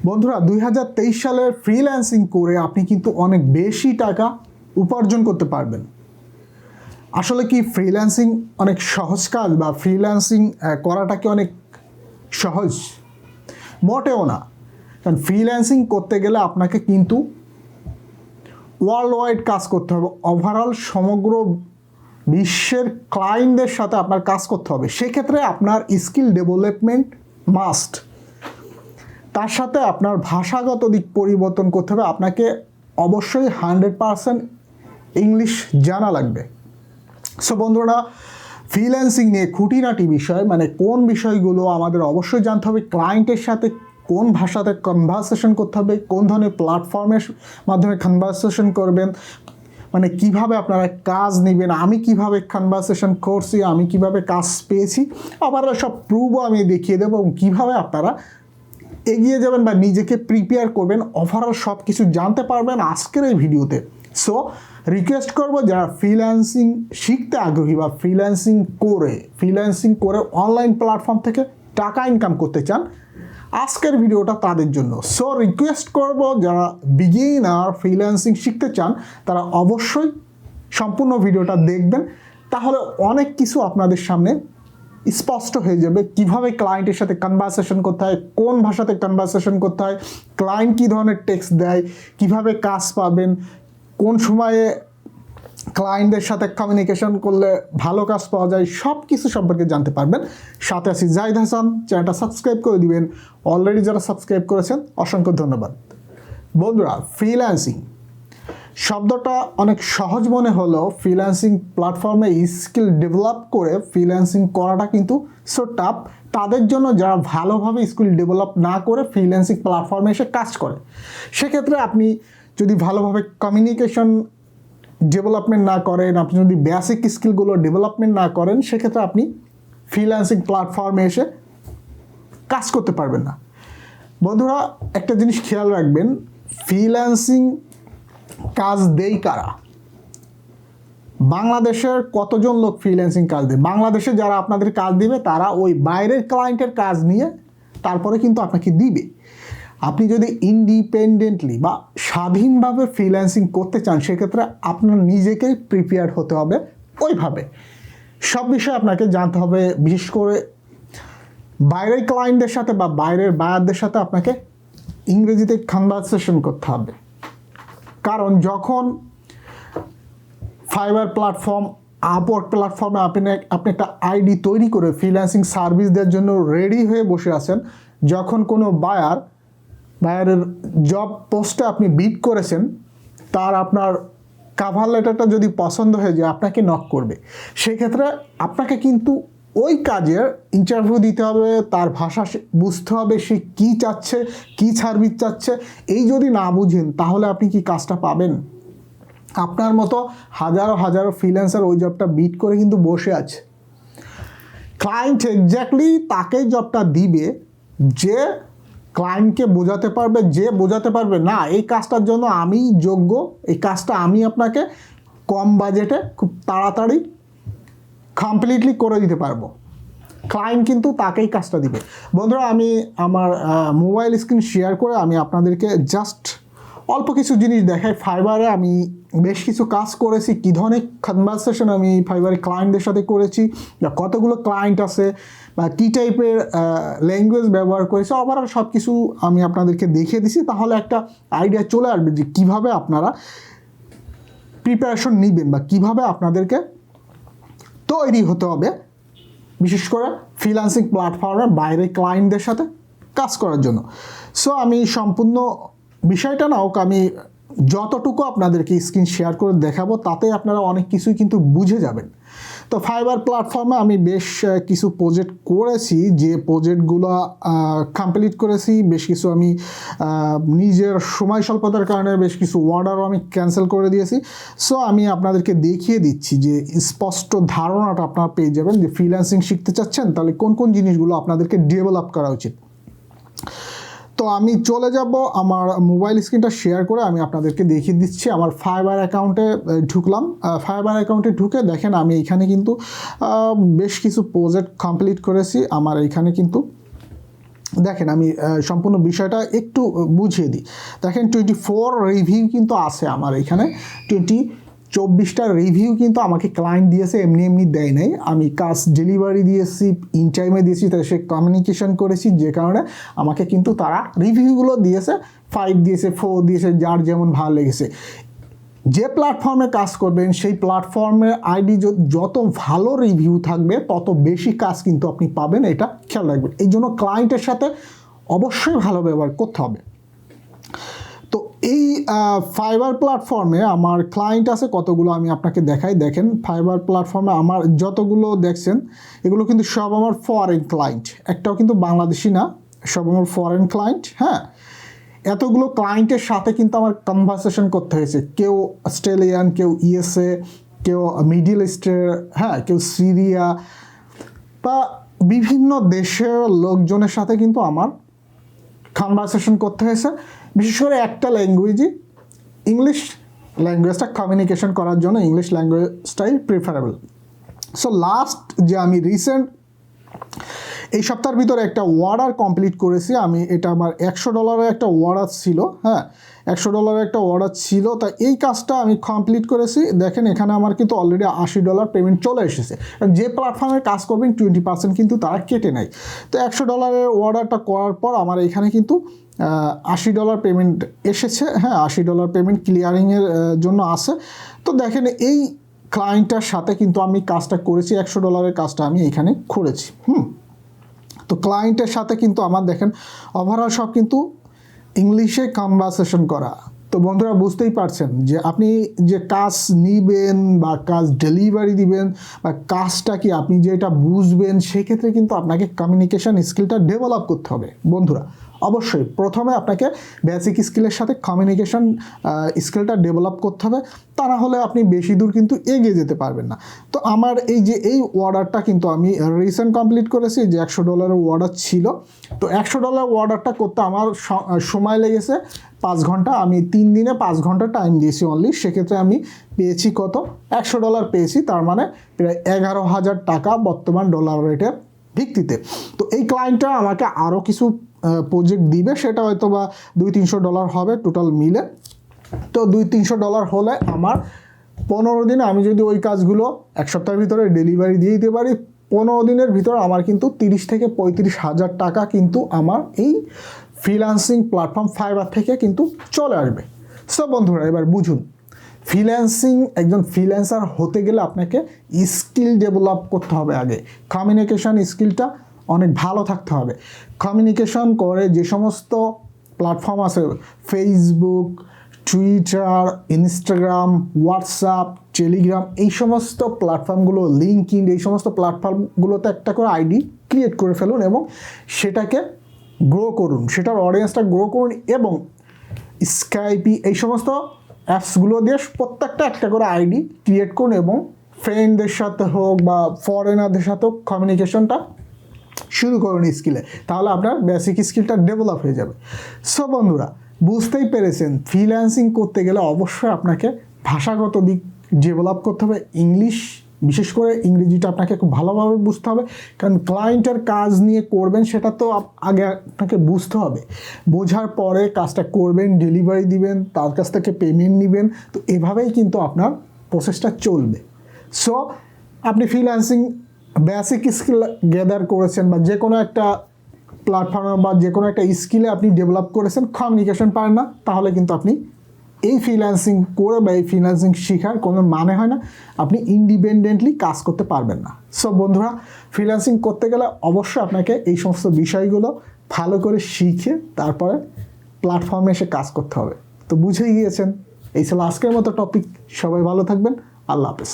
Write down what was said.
বন্ধুরা 2023 সালের ফ্রিল্যান্সিং করে আপনি কিন্তু অনেক বেশি টাকা উপার্জন করতে পারবেন। আসলে কি ফ্রিল্যান্সিং অনেক সহজ কাজ বা ফ্রিল্যান্সিং করাটা কি অনেক সহজ? মোটেও না। কারণ ফ্রিল্যান্সিং করতে গেলে আপনাকে কিন্তু ওয়ার্ল্ড ওয়াইড কাজ করতে হবে, ওভারঅল সমগ্র বিশ্বের ক্লায়েন্টদের সাথে আপনার কাজ করতে হবে। সেক্ষেত্রে আপনার স্কিল ডেভেলপমেন্ট মাস্ট। তার সাথে আপনার ভাষাগত দিক পরিবর্তন করতে হবে। আপনাকে অবশ্যই 100% ইংলিশ জানা লাগবে। সো বন্ধুরা, ফ্রিল্যান্সিং নিয়ে খুঁটিনাটি বিষয় মানে কোন বিষয়গুলো আমাদের অবশ্যই জানতে হবে, ক্লায়েন্টের সাথে কোন ভাষাতে কনভারসেশন করতে হবে, কোন ধরনের প্ল্যাটফর্মের মাধ্যমে কনভারসেশন করবেন, মানে কিভাবে আপনারা কাজ নেবেন, আমি কিভাবে কনভারসেশন করছি, আমি কিভাবে কাজ পেয়েছি, আবার সব প্রুফও আমি দেখিয়ে দেবো এবং কীভাবে আপনারা এগিয়ে যাবেন বা নিজেকে প্রিপেয়ার করবেন, ওভারঅল সব কিছু জানতে পারবেন আজকের এই ভিডিওতে। সো রিকোয়েস্ট করব যারা ফ্রিল্যান্সিং শিখতে আগ্রহী বা ফ্রিল্যান্সিং করে অনলাইন প্ল্যাটফর্ম থেকে টাকা ইনকাম করতে চান, আজকের ভিডিওটা তাদের জন্য। সো রিকোয়েস্ট করব যারা বিগিনার ফ্রিল্যান্সিং শিখতে চান তারা অবশ্যই সম্পূর্ণ ভিডিওটা দেখবেন, তাহলে অনেক কিছু আপনাদের সামনে স্পষ্ট হয়ে যাবে। কিভাবে ক্লায়েন্টের সাথে কনভারসেশন করতে হয়, কোন ভাষাতে কনভারসেশন করতে হয়, ক্লায়েন্ট কী ধরনের টেক্সট দেয়, কিভাবে কাজ পাবেন, কোন সময়ে ক্লায়েন্টদের সাথে কমিউনিকেশন করলে ভালো কাজ পাওয়া যায়, সব কিছু সম্পর্কে জানতে পারবেন। সাথে আছি জাহিদ হাসান, চ্যানেলটা সাবস্ক্রাইব করে দিবেন। অলরেডি যারা সাবস্ক্রাইব করেছেন অসংখ্য ধন্যবাদ। বন্ধুরা, ফ্রিল্যান্সিং শব্দটা অনেক সহজ মনে হলেও ফ্রিল্যান্সিং প্ল্যাটফর্মে স্কিল ডেভেলপ করে ফ্রিল্যান্সিং করাটা কিন্তু সো টাফ তাদের জন্য যারা ভালোভাবে স্কিল ডেভেলপ না করে ফ্রিল্যান্সিং প্ল্যাটফর্মে এসে কাজ করে। সেক্ষেত্রে আপনি যদি ভালোভাবে কমিউনিকেশন ডেভেলপমেন্ট না করেন, আপনি যদি বেসিক স্কিলগুলো ডেভেলপমেন্ট না করেন, সেক্ষেত্রে আপনি ফ্রিল্যান্সিং প্ল্যাটফর্মে এসে কাজ করতে পারবেন না। বন্ধুরা, একটা জিনিস খেয়াল রাখবেন, ফ্রিল্যান্সিং কাজ দেই কারা? বাংলাদেশের কতজন লোক ফ্রিল্যান্সিং কাজ দেয়? বাংলাদেশে যারা আপনাদের কাজ দিবে তারা ওই বাইরের ক্লায়েন্টের কাজ নিয়ে তারপরে কিন্তু আপনাকে দিবে। আপনি যদি ইন্ডিপেন্ডেন্টলি বা স্বাধীনভাবে ফ্রিল্যান্সিং করতে চান, সেক্ষেত্রে আপনার নিজেকে প্রিপেয়ার হতে হবে। ওইভাবে সব বিষয়ে আপনাকে জানতে হবে, বিশেষ করে বাইরের ক্লায়েন্টদের সাথে বা বাইরের বায়ারদের সাথে আপনাকে ইংরেজিতে কনভারসেশন করতে হবে। কারণ যখন ফাইবার প্ল্যাটফর্ম, আপওয়ার্ক প্ল্যাটফর্মে আপনি একটা আইডি তৈরি করে ফ্রিল্যান্সিং সার্ভিস দেওয়ার জন্য রেডি হয়ে বসে আছেন, যখন কোনো বায়ারের জব পোস্টে আপনি বিড করেছেন, তার আপনার কাভার লেটারটা যদি পছন্দ হয়ে যায় আপনাকে নক করবে। সেক্ষেত্রে আপনাকে কিন্তু ওই কাজের ইন্টারভিউ দিতে হবে, তার ভাষা বুঝতে হবে, সে কী চাচ্ছে, কী সার্ভিস চাচ্ছে। এই যদি না বুঝেন তাহলে আপনি কি কাজটা পাবেন? আপনার মতো হাজারো হাজারো ফ্রিল্যান্সার ওই জবটা বিট করে কিন্তু বসে আছে। ক্লায়েন্ট এক্স্যাক্টলি তাকেই জবটা দিবে যে ক্লায়েন্টকে বোঝাতে পারবে না এই কাজটার জন্য আমি যোগ্য, এই কাজটা আমি আপনাকে কম বাজেটে খুব তাড়াতাড়ি কমপ্লিটলি করে দিতে পারবো। ক্লায়েন্ট কিন্তু তাকেই কাজটা দিবে। বন্ধুরা, আমি আমার মোবাইল স্ক্রিন শেয়ার করে আমি আপনাদেরকে জাস্ট অল্প কিছু জিনিস দেখাই। ফাইবারে আমি বেশ কিছু কাজ করেছি, কী ধরনের কনভারসেশন আমি ফাইবারে ক্লায়েন্টদের সাথে করেছি, বা কতগুলো ক্লায়েন্ট আছে, বা কী টাইপের ল্যাঙ্গুয়েজ ব্যবহার করেছি, ওভারঅল সব কিছু আমি আপনাদেরকে দেখিয়ে দিছি। তাহলে একটা আইডিয়া চলে আসবে যে কীভাবে আপনারা প্রিপারেশন নেবেন বা কীভাবে আপনাদেরকে তৈরি হতে হবে, বিশেষ করে ফ্রিল্যান্সিং প্ল্যাটফর্মে বাইরে ক্লায়েন্টদের সাথে কাজ করার জন্য। সো আমি সম্পূর্ণ বিষয়টা না হোক, আমি যতটুকু আপনাদেরকে স্ক্রিন শেয়ার করে দেখাবো তাতে আপনারা অনেক কিছুই কিন্তু বুঝে যাবেন। তো ফাইবার প্ল্যাটফর্মে আমি বেশ কিছু প্রজেক্ট করেছি, যে প্রজেক্টগুলো কমপ্লিট করেছি, বেশ কিছু আমি নিজের সময় স্বল্পতার কারণে বেশ কিছু অর্ডারও আমি ক্যান্সেল করে দিয়েছি। সো আমি আপনাদেরকে দেখিয়ে দিচ্ছি যে স্পষ্ট ধারণাটা আপনারা পেয়ে যাবেন যে ফ্রিল্যান্সিং শিখতে চাচ্ছেন তাহলে কোন কোন জিনিসগুলো আপনাদেরকে ডেভেলপ করা উচিত। তো আমি চলে যাব আমার মোবাইল স্ক্রিনটা শেয়ার করে আমি আপনাদেরকে দেখিয়ে দিচ্ছি। আমার ফাইবার অ্যাকাউন্টে ঢুকলাম। ফাইবার অ্যাকাউন্টে ঢুকে দেখেন আমি এখানে কিন্তু বেশ কিছু প্রজেক্ট কমপ্লিট করেছি। আমার এখানে কিন্তু দেখেন আমি সম্পূর্ণ বিষয়টা একটু বুঝিয়ে দিই। দেখেন 24 রিভিউ কিন্তু আছে আমার এখানে, 24টা রিভিউ কিন্তু আমাকে ক্লায়েন্ট দিয়েছে, এমনি এমনি দেয় নাই। আমি কাজ ডেলিভারি দিয়েছি, ইন টাইমে দিয়েছি, তাই সে কমিউনিকেশন করেছি, যে কারণে আমাকে কিন্তু তারা রিভিউগুলো দিয়েছে, 5 দিয়েছে, 4 দিয়েছে, যার যেমন ভালো লেগেছে। যে প্ল্যাটফর্মে কাজ করবেন সেই প্ল্যাটফর্মে আইডি যত ভালো রিভিউ থাকবে তত বেশি কাজ কিন্তু আপনি পাবেন, এটা খেয়াল রাখবেন। এই জন্য ক্লায়েন্টের সাথে অবশ্যই ভালো ব্যবহার করতে হবে। তো এই ফাইবার প্ল্যাটফর্মে আমার ক্লায়েন্ট আছে কতগুলো, আমি আপনাকে দেখাই। দেখেন ফাইবার প্ল্যাটফর্মে আমার যতগুলো দেখছেন এগুলো কিন্তু সব আমার ফরেন ক্লায়েন্ট, একটাও কিন্তু বাংলাদেশি না, সব আমার ফরেন ক্লায়েন্ট। হ্যাঁ, এতগুলো ক্লায়েন্টের সাথে কিন্তু আমার কনভারসেশন করতে হয়েছে, কেউ অস্ট্রেলিয়ান, কেউ ইউএসএ, কেউ মিডল ইস্টের, হ্যাঁ, কেউ সিরিয়া, বা বিভিন্ন দেশের লোকজনের সাথে কিন্তু আমার কনভারসেশন করতে হয়েছে। বিশেষ করে একটা ল্যাঙ্গুয়েজই, ইংলিশ ল্যাঙ্গুয়েজটা কমিউনিকেশন করার জন্য ইংলিশ ল্যাঙ্গুয়েজটাই প্রিফারেবল। সো লাস্ট যে আমি রিসেন্ট এই সপ্তাহের ভিতরে একটা অর্ডার কমপ্লিট করেছি আমি, এটা আমার $100 একটা অর্ডার ছিল। হ্যাঁ, $100 একটা অর্ডার ছিল, তা এই কাজটা আমি কমপ্লিট করেছি। দেখেন এখানে আমার কিন্তু অলরেডি $80 পেমেন্ট চলে এসেছে। যে প্ল্যাটফর্মে কাজ করবেন 20% কিন্তু তারা কেটে নেয়। তো $100 অর্ডারটা করার পর আমার এখানে কিন্তু $80 পেমেন্ট এসেছে। হ্যাঁ, $80 পেমেন্ট ক্লিয়ারিংয়ের জন্য আছে। তো দেখেন এই ক্লায়েন্টটার সাথে কিন্তু আমি কাজটা করেছি, $100 কাজটা আমি এখানে করেছি। তো ক্লায়েন্টের সাথে কিন্তু আমার দেখেন ওভারঅল সব কিন্তু ইংলিশে কনভারসেশন করা। তো বন্ধুরা বুঝতেই পারছেন যে আপনি যে কাজ নিবেন বা কাজ ডেলিভারি দিবেন বা কাজটা কি আপনি যেটা বুঝবেন, সেক্ষেত্রে কিন্তু আপনাকে কমিউনিকেশন স্কিলটা ডেভেলপ করতে হবে বন্ধুরা। অবশ্যই প্রথমে আপনাকে বেসিক স্কিলের সাথে কমিউনিকেশন স্কিলটা ডেভেলপ করতে হবে, তা না হলে আপনি বেশি দূর কিন্তু এগিয়ে যেতে পারবেন না। তো আমার এই অর্ডারটা কিন্তু আমি রিসেন্ট কমপ্লিট করেছি, যে $100 অর্ডার ছিল। তো $100 অর্ডারটা করতে আমার সময় লেগেছে 5 ঘন্টা। আমি 3 দিনে 5 ঘন্টা টাইম দিয়েছি অনলি। সেক্ষেত্রে আমি পেয়েছি কত, $100 পেয়েছি, তার মানে প্রায় $11,000 বর্তমান ডলার রেটের ভিত্তিতে। তো এই ক্লায়েন্টটা আমাকে আরও কিছু প্রজেক্ট দিবে, সেটা হয়তো বা $200-300 হবে টোটাল মিলে। তো $200-300 হলে আমার 15 দিনে আমি যদি ওই কাজগুলো এক সপ্তাহের ভিতরে ডেলিভারি দিয়ে দিতে পারি, 15 দিনের ভিতরে আমার কিন্তু 30 থেকে 35,000 টাকা কিন্তু আমার এই ফ্রিল্যান্সিং প্ল্যাটফর্ম ফাইবার থেকে কিন্তু চলে আসবে। সো বন্ধুরা এবার বুঝুন, ফ্রিল্যান্সিং, একজন ফ্রিল্যান্সার হতে গেলে আপনাকে স্কিল ডেভেলপ করতে হবে। আগে কমিউনিকেশন স্কিলটা অনেক ভালো থাকতে হবে। কমিউনিকেশন করে যে সমস্ত প্ল্যাটফর্ম আছে, Facebook, Twitter, Instagram, WhatsApp, Telegram, এই সমস্ত প্ল্যাটফর্মগুলো, লিঙ্কডইন, এই সমস্ত প্ল্যাটফর্মগুলোতে একটা করে আইডি ক্রিয়েট করে ফেলুন এবং সেটাকে গ্রো করুন, সেটার অডিয়েন্সটা গ্রো করুন। এবং স্কাইপি, এই সমস্ত অ্যাপসগুলো দিয়ে প্রত্যেকটা একটা করে আইডি ক্রিয়েট করুন এবং ফ্রেন্ডদের সাথে হোক বা ফরেনারদের সাথে হোক কমিউনিকেশনটা শুরু করুন স্কিলে, তাহলে আপনার বেসিক স্কিলটা ডেভেলপ হয়ে যাবে। সো বন্ধুরা বুঝতেই পেরেছেন, ফ্রিল্যান্সিং করতে গেলে অবশ্যই আপনাকে ভাষাগত দিক ডেভেলপ করতে হবে। ইংলিশ, বিশেষ করে ইংরেজিটা আপনাকে খুব ভালোভাবে বুঝতে হবে, কারণ ক্লায়েন্টের কাজ নিয়ে করবেন সেটা তো আগে আপনাকে বুঝতে হবে। বোঝার পরে কাজটা করবেন, ডেলিভারি দিবেন, তার কাছ থেকে পেমেন্ট নেবেন। তো এভাবেই কিন্তু আপনার প্রসেসটা চলবে। সো আপনি ফ্রিল্যান্সিং বেসিক স্কিল গ্যাদার করেছেন বা যে কোনো একটা প্ল্যাটফর্মে বা যে কোনো একটা স্কিলে আপনি ডেভেলপ করেছেন, কমিউনিকেশন পারেন না, তাহলে কিন্তু আপনি এই ফ্রিল্যান্সিং করে বা এই ফ্রিল্যান্সিং শেখার কোনো মানে হয় না, আপনি ইন্ডিপেন্ডেন্টলি কাজ করতে পারবেন না। সো বন্ধুরা, ফ্রিল্যান্সিং করতে গেলে অবশ্যই আপনাকে এই সমস্ত বিষয়গুলো ভালো করে শিখে তারপরে প্ল্যাটফর্মে এসে কাজ করতে হবে। তো বুঝেই গিয়েছেন, এই ছিল আজকের মতো টপিক। সবাই ভালো থাকবেন, আল্লাহ হাফেজ।